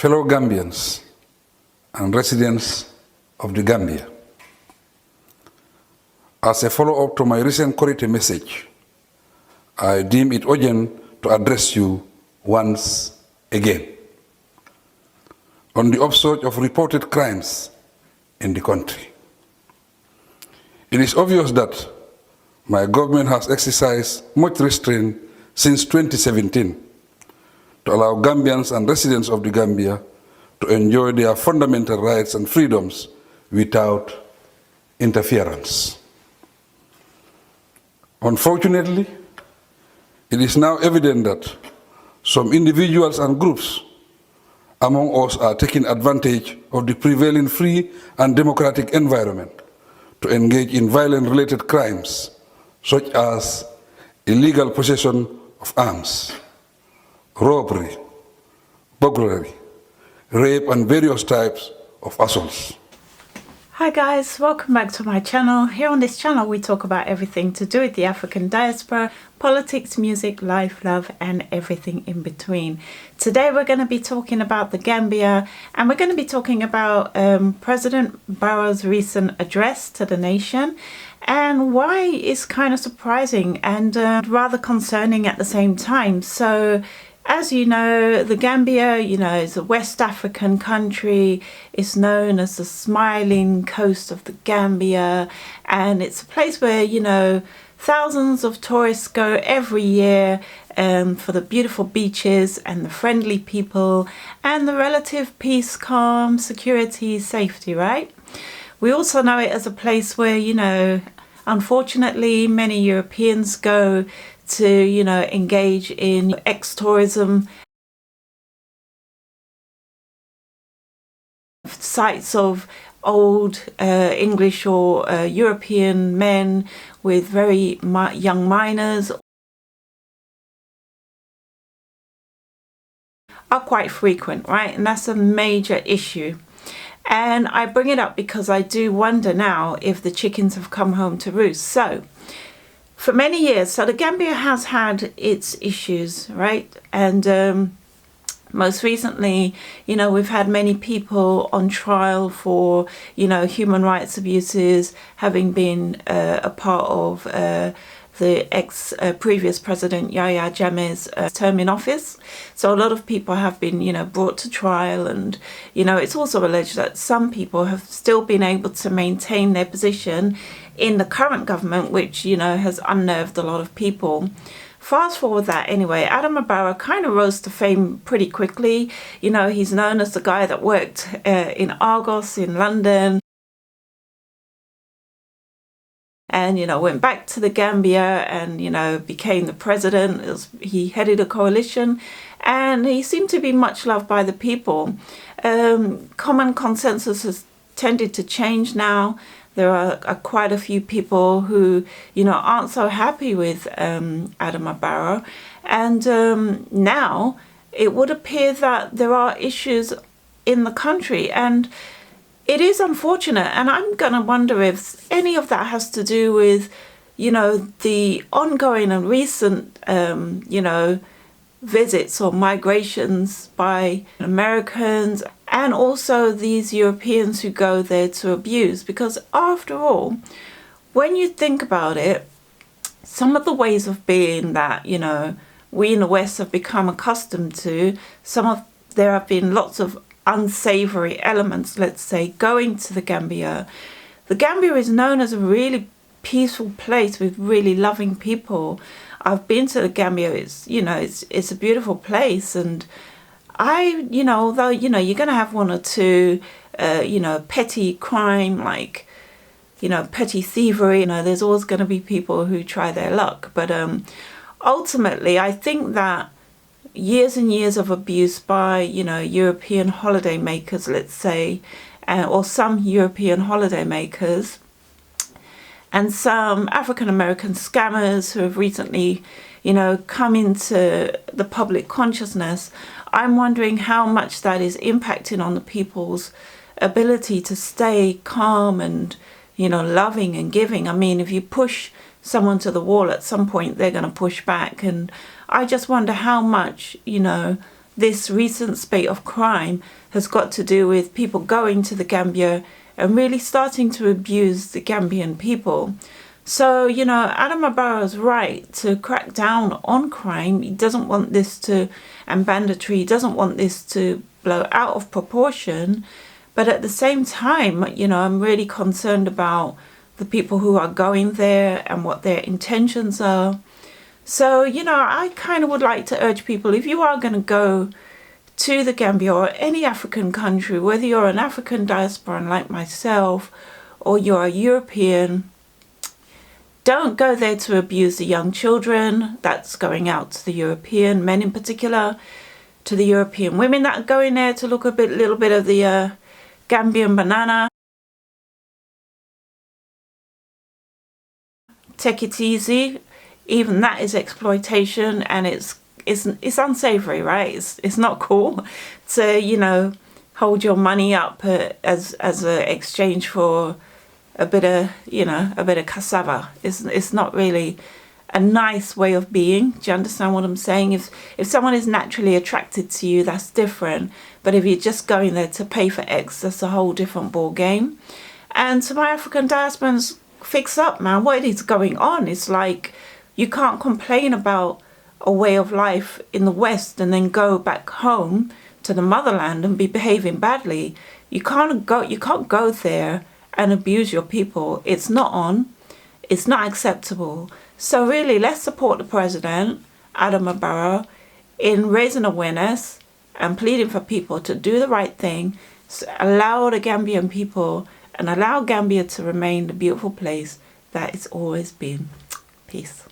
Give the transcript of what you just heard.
fellow Gambians and residents of the Gambia. As a follow-up to my recent Korite message, I deem it urgent to address you once again on the upsurge of reported crimes in the country. It is obvious that my government has exercised much restraint since 2017 to allow Gambians and residents of the Gambia to enjoy their fundamental rights and freedoms without interference. Unfortunately, it is now evident that some individuals and groups among us are taking advantage of the prevailing free and democratic environment to engage in violence-related crimes such as illegal possession of arms, robbery, burglary, rape, and various types of assaults. Hi guys, welcome back to my channel. Here on this channel we talk about everything to do with the African diaspora, politics, music, life, love, and everything in between. Today we're going to be talking about the Gambia, and we're going to be talking about President Barrow's recent address to the nation and why it's kind of surprising and rather concerning at the same time. So as you know, the Gambia, is a West African country. It's known as the smiling coast of the Gambia. And it's a place where, thousands of tourists go every year for the beautiful beaches and the friendly people and the relative peace, calm, security, safety, right? We also know it as a place where, unfortunately, many Europeans go to, engage in ex-tourism, sites of old English or European men with very young minors are quite frequent, right? And that's a major issue. And I bring it up because I do wonder now if the chickens have come home to roost. So for many years, so the Gambia has had its issues, right? And most recently, we've had many people on trial for, human rights abuses, having been a part of the previous president Yahya Jammeh's term in office. So a lot of people have been, brought to trial, and, it's also alleged that some people have still been able to maintain their position in the current government, which, has unnerved a lot of people. Fast forward that anyway, Adama Barrow kind of rose to fame pretty quickly. He's known as the guy that worked in Argos in London, and, went back to the Gambia and, became the president. He headed a coalition, and he seemed to be much loved by the people. Common consensus has tended to change now. There are quite a few people who, aren't so happy with Adama Barrow. And now it would appear that there are issues in the country. And it is unfortunate. And I'm going to wonder if any of that has to do with, the ongoing and recent, visits or migrations by Americans, and also these Europeans who go there to abuse. Because after all, when you think about it, some of the ways of being that, we in the West have become accustomed to, there have been lots of unsavory elements, let's say, going to the Gambia. The Gambia is known as a really peaceful place with really loving people. I've been to the Gambia. It's a beautiful place, and although you're going to have one or two petty crime, like petty thievery, there's always going to be people who try their luck. But ultimately, I think that years and years of abuse by European holiday makers, let's say, or some European holiday makers, and some African American scammers who have recently, come into the public consciousness, I'm wondering how much that is impacting on the people's ability to stay calm and, loving and giving. I mean, if you push someone to the wall, at some point they're going to push back. And I just wonder how much, this recent spate of crime has got to do with people going to the Gambia and really starting to abuse the Gambian people. So, you know, Adama Barrow's right to crack down on crime. He doesn't want this to, and banditry, he doesn't want this to blow out of proportion. But at the same time, you know, I'm really concerned about the people who are going there and what their intentions are. So, you know, I kind of would like to urge people, if you are going to go to the Gambia or any African country, whether you're an African diasporan like myself or you're a European, don't go there to abuse the young children. That's going out to the European men in particular, to the European women that are going there to look little bit of the Gambian banana. Take it easy. Even that is exploitation, and it's unsavory, right? It's not cool to, you know, hold your money up as an exchange for a bit of, you know, a bit of cassava. It's not really a nice way of being. Do you understand what I'm saying? If someone is naturally attracted to you, that's different. But if you're just going there to pay for X, that's a whole different ball game. And to my African diasporans, fix up, man. What is going on? It's like you can't complain about a way of life in the West and then go back home to the motherland and be behaving badly. You can't go there and abuse your people. It's not on. It's not acceptable. So really, let's support the president, Adama Barrow, in raising awareness and pleading for people to do the right thing, allow the Gambian people and allow Gambia to remain the beautiful place that it's always been. Peace.